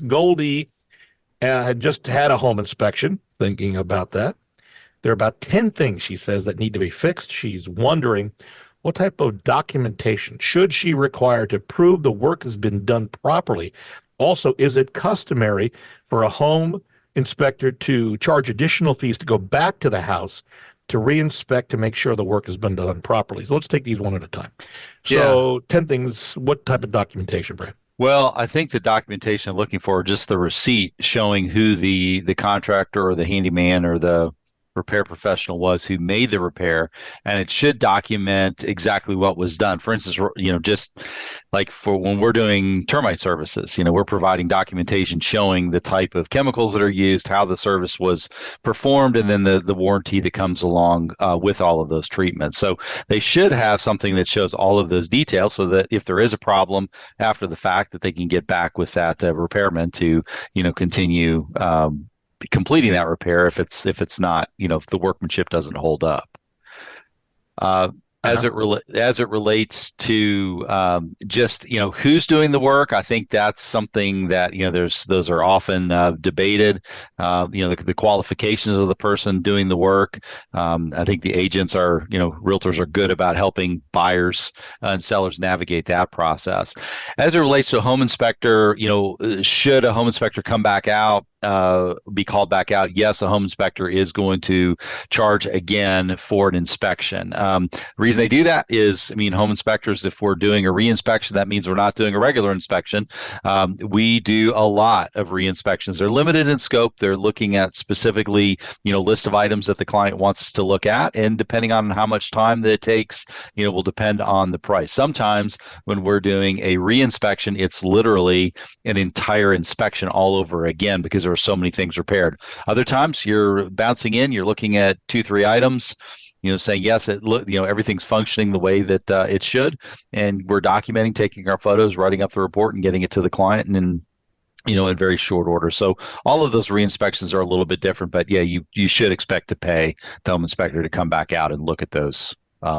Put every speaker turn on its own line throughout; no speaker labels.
Goldie had just had a home inspection, thinking about that. There are about 10 things, she says, that need to be fixed. She's wondering what type of documentation should she require to prove the work has been done properly. Also, is it customary for a home inspector to charge additional fees to go back to the house to reinspect to make sure the work has been done properly? So let's take these one at a time.
Yeah.
So 10 things, what type of documentation, Brad?
Well, I think the documentation I'm looking for, just the receipt showing who the contractor or the handyman or the repair professional was who made the repair, and it should document exactly what was done. For instance, just like for when we're doing termite services, we're providing documentation showing the type of chemicals that are used, how the service was performed, and then the warranty that comes along with all of those treatments. So they should have something that shows all of those details so that if there is a problem after the fact, that they can get back with that repairman to, continue completing that repair if it's not, if the workmanship doesn't hold up. Uh,
Uh-huh.
as it relates to just who's doing the work, I think that's something that those are often debated. The qualifications of the person doing the work. I think the agents are realtors are good about helping buyers and sellers navigate that process. As it relates to a home inspector, should a home inspector come back out? Be called back out? Yes, a home inspector is going to charge again for an inspection. The reason they do that is, home inspectors, if we're doing a reinspection, that means we're not doing a regular inspection. We do a lot of reinspections. They're limited in scope. They're looking at specifically, list of items that the client wants us to look at, and depending on how much time that it takes, will depend on the price. Sometimes when we're doing a reinspection, it's literally an entire inspection all over again because there are so many things repaired. Other times you're bouncing in, you're looking at 2, 3 items, saying yes, everything's functioning the way that it should, and we're documenting, taking our photos, writing up the report, and getting it to the client, and then in very short order. So all of those reinspections are a little bit different, but yeah, you should expect to pay the home inspector to come back out and look at those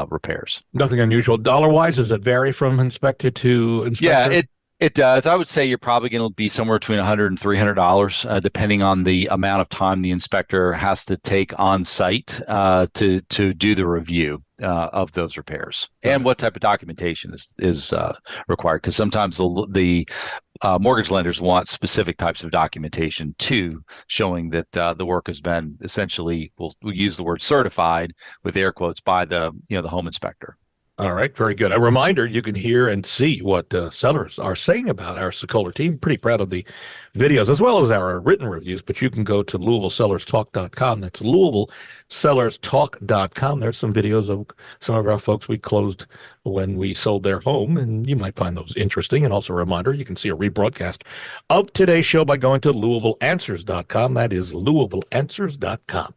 repairs.
Nothing unusual. Dollar wise, does it vary from inspector to
Yeah,
inspector?
it does. I would say you're probably going to be somewhere between $100 and $300, depending on the amount of time the inspector has to take on site to do the review of those repairs,
Got
and
it.
what type of documentation is required. Because sometimes the mortgage lenders want specific types of documentation too, showing that the work has been essentially, we'll use the word certified with air quotes, by the home inspector.
All right, very good. A reminder, you can hear and see what sellers are saying about our Sokoler team. Pretty proud of the videos as well as our written reviews, but you can go to LouisvilleSellersTalk.com. That's LouisvilleSellersTalk.com. There's some videos of some of our folks we closed when we sold their home, and you might find those interesting. And also a reminder, you can see a rebroadcast of today's show by going to LouisvilleAnswers.com. That is LouisvilleAnswers.com.